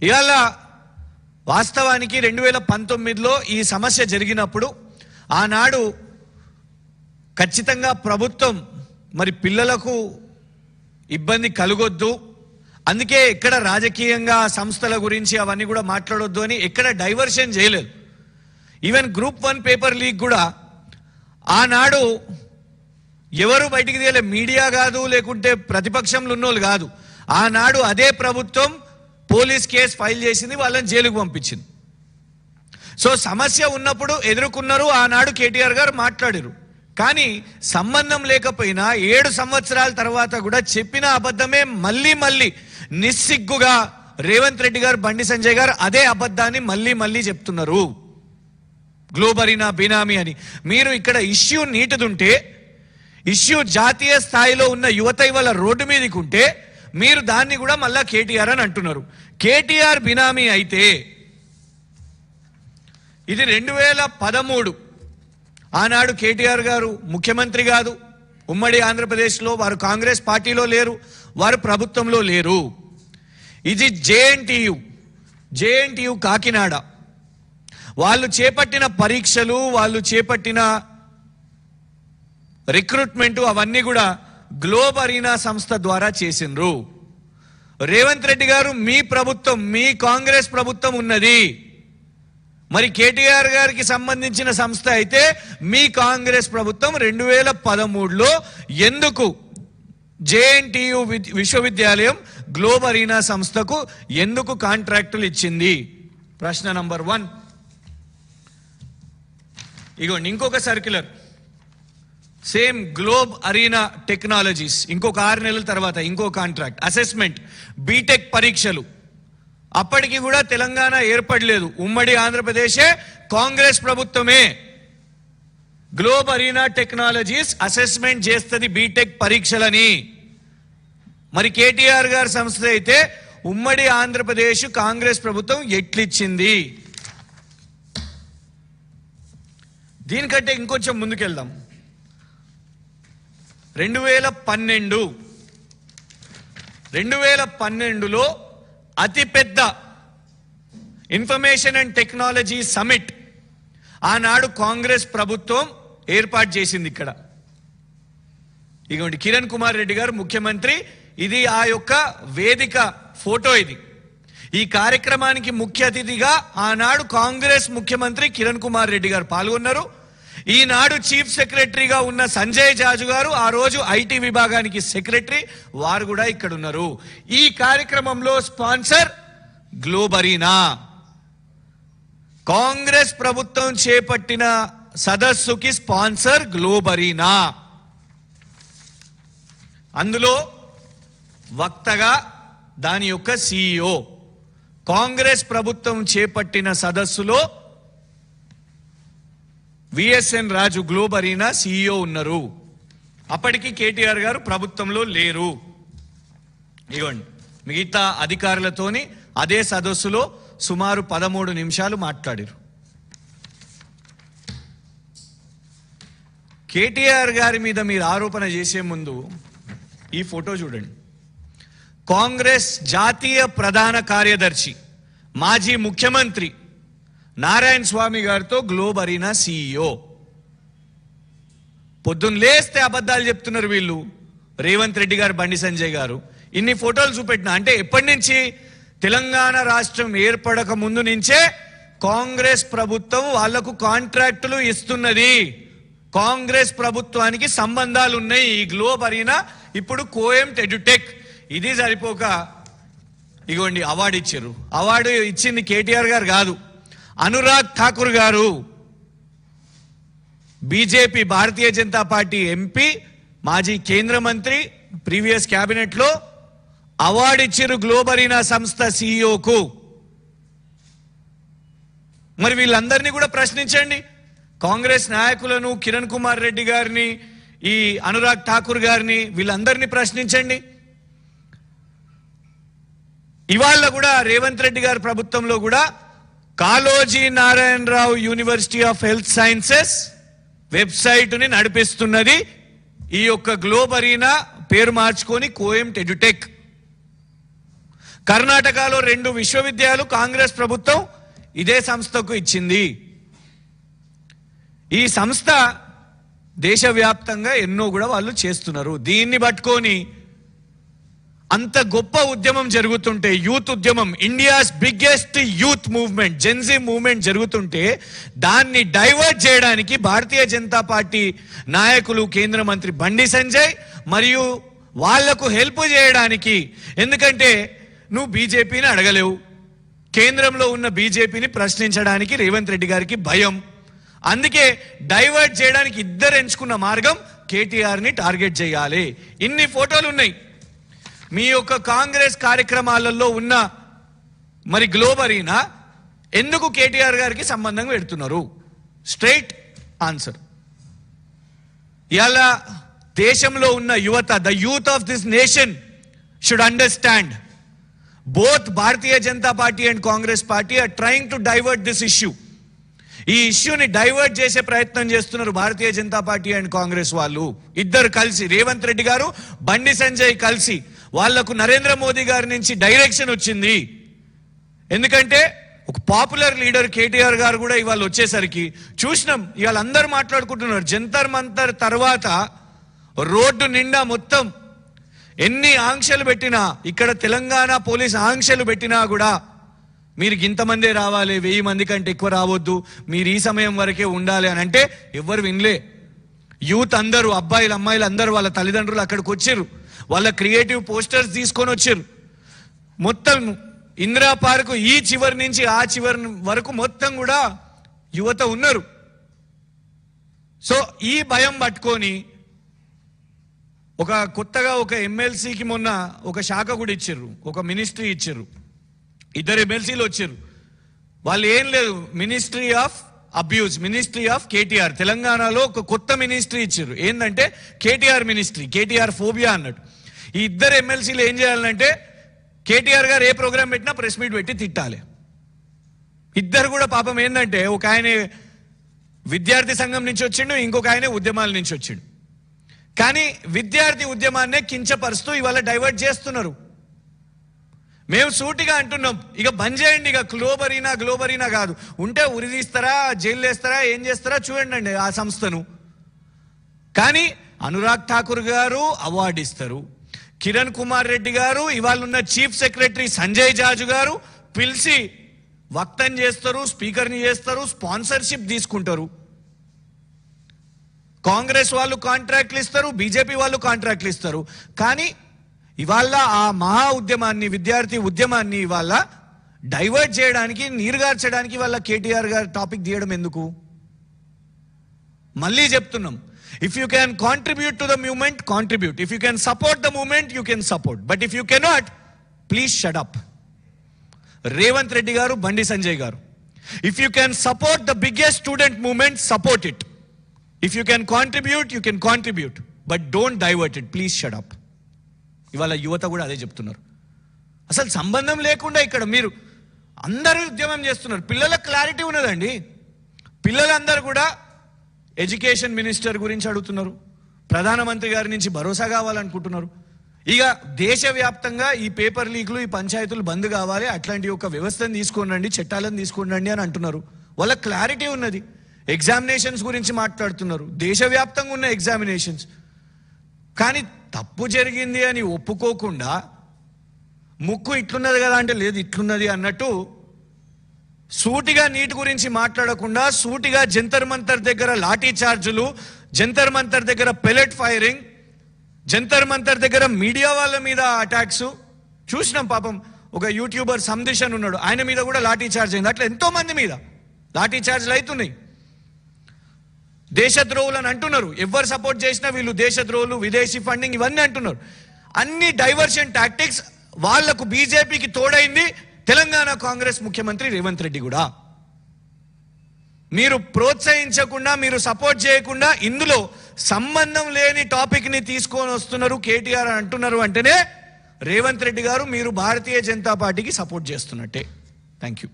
ఇవాళ వాస్తవానికి 2019లో ఈ సమస్య జరిగినప్పుడు ఆనాడు ఖచ్చితంగా ప్రభుత్వం మరి పిల్లలకు ఇబ్బంది కలగొద్దు, అందుకే ఎక్కడ రాజకీయంగా సంస్థల గురించి అవన్నీ కూడా మాట్లాడొద్దు అని ఎక్కడ డైవర్షన్ చేయలేదు. ఈవెన్ గ్రూప్ 1 పేపర్ లీక్ కూడా ఆనాడు ఎవరు బయటికి తీయలే, మీడియా కాదు లేకుంటే ప్రతిపక్షంలో ఉన్నోళ్ళు కాదు. ఆనాడు అదే ప్రభుత్వం పోలీస్ కేసు ఫైల్ చేసింది, వాళ్ళని జైలుకు పంపించింది. సో సమస్య ఉన్నప్పుడు ఎదుర్కొన్నారు, ఆనాడు కేటీఆర్ గారు మాట్లాడారు. కానీ సంబంధం లేకపోయినా 7 సంవత్సరాల తర్వాత కూడా చెప్పిన అబద్ధమే మళ్ళీ మళ్ళీ నిస్సిగ్గుగా రేవంత్ రెడ్డి గారు, బండి సంజయ్ గారు అదే అబద్ధాన్ని మళ్ళీ మళ్ళీ చెప్తున్నారు. గ్లోబరీనా బినామీ అని. మీరు ఇక్కడ ఇష్యూ నీటిదుంటే, ఇష్యూ జాతీయ స్థాయిలో ఉన్న యువత ఇవాళ రోడ్డు మీదకి ఉంటే మీరు దాన్ని కూడా మళ్ళా కేటీఆర్ అని అంటున్నారు. కేటీఆర్ బినామీ అయితే ఇది 2013 ఆనాడు కేటీఆర్ గారు ముఖ్యమంత్రి కాదు, ఉమ్మడి ఆంధ్రప్రదేశ్లో వారు కాంగ్రెస్ పార్టీలో లేరు, వారు ప్రభుత్వంలో లేరు. ఇది జేఎన్టీయు కాకినాడ. వాళ్ళు చేపట్టిన పరీక్షలు, వాళ్ళు చేపట్టిన రిక్రూట్మెంట్ అవన్నీ కూడా గ్లోబ్ అరీనా సంస్థ ద్వారా చేసిండ్రు. రేవంత్ రెడ్డి గారు మీ ప్రభుత్వం, మీ కాంగ్రెస్ ప్రభుత్వం ఉన్నది, మరి కేటీఆర్ గారికి సంబంధించిన సంస్థ అయితే మీ కాంగ్రెస్ ప్రభుత్వం 2013లో ఎందుకు జేఎన్టీయు విశ్వవిద్యాలయం గ్లోబ్ అరీనా సంస్థకు ఎందుకు కాంట్రాక్టులు ఇచ్చింది? ప్రశ్న నంబర్ 1. ఇగోండి ఇంకొక circular, same Globe Arena Technologies, ఇంకొక 6 నెలల తర్వాత ఇంకో కాంట్రాక్ట్, అసెస్మెంట్ బీటెక్ పరీక్షలు. అప్పటికి కూడా తెలంగాణ ఏర్పడలేదు, ఉమ్మడి ఆంధ్రప్రదేశే, కాంగ్రెస్ ప్రభుత్వమే గ్లోబ్ అరీనా టెక్నాలజీస్ అసెస్మెంట్ చేస్తుంది బీటెక్ పరీక్షలని. మరి కేటీఆర్ గారి సంస్థ అయితే ఉమ్మడి ఆంధ్రప్రదేశ్ కాంగ్రెస్ ప్రభుత్వం ఎట్లిచ్చింది? దీనికంటే ఇంకొంచెం ముందుకెళ్దాం. 2012లో అతిపెద్ద ఇన్ఫర్మేషన్ అండ్ టెక్నాలజీ సమిట్ ఆనాడు కాంగ్రెస్ ప్రభుత్వం ఏర్పాటు చేసింది. ఇక్కడ ఇదిగోండి కిరణ్ కుమార్ రెడ్డి గారు ముఖ్యమంత్రి, ఇది ఆ యొక్క వేదిక ఫోటో. ఇది ఈ కార్యక్రమానికి ముఖ్య అతిథిగా ఆనాడు కాంగ్రెస్ ముఖ్యమంత్రి కిరణ్ కుమార్ రెడ్డి గారు పాల్గొన్నారు. ఈనాడు చీఫ్ సెక్రటరీగా ఉన్న సంజయ్ జాజు గారు ఆ రోజు ఐటీ విభాగానికి సెక్రటరీ, వారు కూడా ఇక్కడ ఉన్నారు. ఈ కార్యక్రమంలో స్పాన్సర్ గ్లోబ్ అరీనా. కాంగ్రెస్ ప్రభుత్వం చేపట్టిన సదస్సుకి స్పాన్సర్ గ్లోబ్ అరీనా. అందులో వక్తగా దాని యొక్క CEO. కాంగ్రెస్ ప్రభుత్వం చేపట్టిన సదస్సులో విఎస్ఎన్ రాజు గ్లోబ్ అరీనా CEO ఉన్నారు. అప్పటికి కేటీఆర్ గారు ప్రభుత్వంలో లేరు. ఇవ్వండి మిగతా అధికారులతోని అదే సదస్సులో సుమారు 13 నిమిషాలు మాట్లాడారు. కేటీఆర్ గారి మీద మీరు ఆరోపణ చేసే ముందు ఈ ఫోటో చూడండి. కాంగ్రెస్ జాతీయ ప్రధాన కార్యదర్శి, మాజీ ముఖ్యమంత్రి నారాయణ స్వామి గారితో గ్లోబ్ అరీనా CEO. పొద్దున్న లేస్తే అబద్ధాలు చెప్తున్నారు వీళ్ళు, రేవంత్ రెడ్డి గారు, బండి సంజయ్ గారు. ఇన్ని ఫోటోలు చూపెట్టిన అంటే ఎప్పటి నుంచి? తెలంగాణ రాష్ట్రం ఏర్పడక ముందు నుంచే కాంగ్రెస్ ప్రభుత్వం వాళ్లకు కాంట్రాక్టులు ఇస్తున్నది. కాంగ్రెస్ ప్రభుత్వానికి సంబంధాలు ఉన్నాయి ఈ గ్లోబ్ అరీనా. ఇప్పుడు కోఎంట్ ఎడ్యుటెక్. ఇది సరిపోక ఇగోండి అవార్డు ఇచ్చారు. అవార్డు ఇచ్చింది కేటీఆర్ గారు కాదు, అనురాగ్ ఠాకూర్ గారు, BJP Bharatiya Janata party MP, మాజీ కేంద్ర మంత్రి, ప్రీవియస్ క్యాబినెట్ లో అవార్డు ఇచ్చారు గ్లోబ్ అరీనా సంస్థ CEOకు. మరి వీళ్ళందరినీ కూడా ప్రశ్నించండి, కాంగ్రెస్ నాయకులను, కిరణ్ కుమార్ రెడ్డి గారిని, ఈ అనురాగ్ ఠాకూర్ గారిని, వీళ్ళందరినీ ప్రశ్నించండి. ఇవాళ కూడా రేవంత్ రెడ్డి గారి ప్రభుత్వంలో కూడా Kaloji Narayana Rao university of health sciences వెబ్సైట్ని నడిపిస్తున్నది ఈ యొక్క గ్లోబ్ అరీనా, పేరు మార్చుకొని కోఎంట్ ఎడ్యుటెక్. కర్ణాటకలో 2 విశ్వవిద్యాలయాలు కాంగ్రెస్ ప్రభుత్వం ఇదే సంస్థకు ఇచ్చింది. ఈ సంస్థ దేశవ్యాప్తంగా ఎన్నో కూడా వాళ్ళు చేస్తున్నారు. దీన్ని పట్టుకొని అంత గొప్ప ఉద్యమం జరుగుతుంటే, యూత్ ఉద్యమం, India's biggest youth movement, Gen Z movement జరుగుతుంటే దాన్ని డైవర్ట్ చేయడానికి భారతీయ జనతా పార్టీ నాయకులు, కేంద్ర మంత్రి బండి సంజయ్ మరియు వాళ్లకు హెల్ప్ చేయడానికి, ఎందుకంటే నువ్వు బీజేపీని అడగలేవు, కేంద్రంలో ఉన్న బీజేపీని ప్రశ్నించడానికి రేవంత్ రెడ్డి గారికి భయం, అందుకే డైవర్ట్ చేయడానికి ఇద్దరు ఎంచుకున్న మార్గం కేటీఆర్ని టార్గెట్ చేయాలి. ఇన్ని ఫోటోలు ఉన్నాయి మీ యొక్క కాంగ్రెస్ కార్యక్రమాలలో ఉన్న. మరి గ్లోబ్ అరీనా ఎందుకు కేటీఆర్ గారికి సంబంధం పెడుతున్నారు? Straight answer. ఇలా దేశంలో ఉన్న యువత, the youth of this nation should understand both Bharatiya Janata party and Congress party or trying to divert this issue. ఈ ఇష్యూని డైవర్ట్ చేసే ప్రయత్నం చేస్తున్నారు భారతీయ జనతా పార్టీ అండ్ కాంగ్రెస్ వాళ్ళు ఇద్దరు కలిసి, రేవంత్ రెడ్డి గారు, బండి సంజయ్ కలిసి. వాళ్లకు నరేంద్ర మోదీ గారి నుంచి డైరెక్షన్ వచ్చింది. ఎందుకంటే ఒక పాపులర్ లీడర్ కేటీఆర్ గారు కూడా ఇవాళ వచ్చేసరికి చూసినాం. ఇవాళ అందరూ మాట్లాడుకుంటున్నారు. జంతర్ మంతర్ తర్వాత రోడ్డు నిండా మొత్తం ఎన్ని ఆంక్షలు పెట్టినా, ఇక్కడ తెలంగాణ పోలీస్ ఆంక్షలు పెట్టినా కూడా మీరు ఇంతమందే రావాలి, 1000 మంది కంటే ఎక్కువ రావద్దు, మీరు ఈ సమయం వరకే ఉండాలి అని అంటే ఎవరు వినలే. యూత్ అందరూ, అబ్బాయిలు అమ్మాయిలు అందరూ వాళ్ళ తల్లిదండ్రులు అక్కడికి వచ్చారు, వాళ్ళ క్రియేటివ్ పోస్టర్స్ తీసుకొని వచ్చారు. మొత్తం ఇందిరా పార్కు ఈ చివరి నుంచి ఆ చివరి వరకు మొత్తం కూడా యువత ఉన్నారు. సో ఈ భయం పట్టుకొని ఒక కొత్తగా ఒక ఎమ్మెల్సీకి మొన్న ఒక శాఖ కూడా ఇచ్చారు, ఒక మినిస్ట్రీ ఇచ్చారు. 2 ఎమ్మెల్సీలు వచ్చారు. వాళ్ళు ఏం లేదు, ministry of abuse, ministry of KTR. తెలంగాణలో ఒక కొత్త మినిస్ట్రీ ఇచ్చారు. ఏంటంటే కేటీఆర్ మినిస్ట్రీ, కేటీఆర్ ఫోబియా అన్నట్టు. ఈ 2 ఎమ్మెల్సీలు ఏం చేయాలంటే కేటీఆర్ గారు ఏ ప్రోగ్రామ్ పెట్టినా ప్రెస్ మీట్ పెట్టి తిట్టాలి. ఇద్దరు కూడా పాపం ఏంటంటే ఒక ఆయన విద్యార్థి సంఘం నుంచి వచ్చిండు, ఇంకొక ఆయన ఉద్యమాల నుంచి వచ్చిండు. కానీ విద్యార్థి ఉద్యమాన్నే కించపరుస్తూ ఇవాళ డైవర్ట్ చేస్తున్నారు. మేము సూటిగా అంటున్నాం, ఇక బంద్ చేయండి, ఇక గ్లోబరీనా కాదు, ఉంటే ఉరిదీస్తారా, జైలు వేస్తారా, ఏం చేస్తారా చూడండి ఆ సంస్థను. కానీ అనురాగ్ ఠాకూర్ గారు అవార్డు ఇస్తారు, కిరణ్ కుమార్ రెడ్డి గారు, ఇవాళ ఉన్న చీఫ్ సెక్రటరీ సంజయ్ జాజు గారు పిలిచి వక్తం చేస్తారు, స్పీకర్ని చేస్తారు, స్పాన్సర్షిప్ తీసుకుంటారు. కాంగ్రెస్ వాళ్ళు కాంట్రాక్ట్లు ఇస్తారు, బీజేపీ వాళ్ళు కాంట్రాక్ట్లు ఇస్తారు. కానీ ఇవాళ ఆ మహా ఉద్యమాన్ని, విద్యార్థి ఉద్యమాన్ని ఇవాళ డైవర్ట్ చేయడానికి, నీరుగార్చడానికి వాళ్ళ కేటీఆర్ గారు టాపిక్ తీయడం ఎందుకు? మళ్ళీ చెప్తున్నాం, if you can contribute to the movement, contribute. If you can support the movement, you can support. But if you cannot, please shut up. Revanth Reddy గారు, బండి సంజయ్ గారు, if you can support the biggest student movement, support it. If you can contribute, you can contribute, but don't divert it. Please shut up. ఇవాళ యువత కూడా అదే చెప్తున్నారు. అసలు సంబంధం లేకుండా ఇక్కడ మీరు అందరూ ఉద్యమం చేస్తున్నారు. పిల్లలకు క్లారిటీ ఉన్నదండి. పిల్లలందరూ కూడా ఎడ్యుకేషన్ మినిస్టర్ గురించి అడుగుతున్నారు, ప్రధానమంత్రి గారి నుంచి భరోసా కావాలనుకుంటున్నారు. ఇక దేశవ్యాప్తంగా ఈ పేపర్ లీక్లు, ఈ పంచాయతీలు బంద్ కావాలి, అట్లాంటి ఒక వ్యవస్థను తీసుకోండి, చట్టాలను తీసుకోండి అని అంటున్నారు. వాళ్ళ క్లారిటీ ఉన్నది. ఎగ్జామినేషన్స్ గురించి మాట్లాడుతున్నారు, దేశవ్యాప్తంగా ఉన్న ఎగ్జామినేషన్స్. కానీ తప్పు జరిగింది అని ఒప్పుకోకుండా ముక్కు ఇట్లున్నది కదా అంటే లేదు ఇట్లున్నది అన్నట్టు సూటిగా నీటి గురించి మాట్లాడకుండా, సూటిగా జంతర్ మంతర్ దగ్గర లాఠీ చార్జులు, జంతర్ మంతర్ దగ్గర పెలెట్ ఫైరింగ్, జంతర్ మంతర్ దగ్గర మీడియా వాళ్ళ మీద అటాక్స్ చూసినాం. పాపం ఒక యూట్యూబర్ సందేశన్ ఉన్నాడు, ఆయన మీద కూడా లాఠీ చార్జ్ అయింది. అట్లా ఎంతో మంది మీద లాఠీ చార్జ్లు అవుతున్నాయి. దేశద్రోహులు అని అంటున్నారు. ఎవరు సపోర్ట్ చేసినా వీళ్ళు దేశద్రోహులు, విదేశీ ఫండింగ్ ఇవన్నీ అంటున్నారు. అన్ని డైవర్షన్ టాక్టిక్స్. వాళ్లకు బీజేపీకి తోడైంది తెలంగాణ కాంగ్రెస్ ముఖ్యమంత్రి రేవంత్ రెడ్డి కూడా. మీరు ప్రోత్సహించకుండా, మీరు సపోర్ట్ చేయకుండా ఇందులో సంబంధం లేని టాపిక్ ని తీసుకొని వస్తున్నారు కేటీఆర్ అని అంటున్నారు అంటేనే రేవంత్ రెడ్డి గారు మీరు భారతీయ జనతా పార్టీకి సపోర్ట్ చేస్తున్నట్టే. Thank you.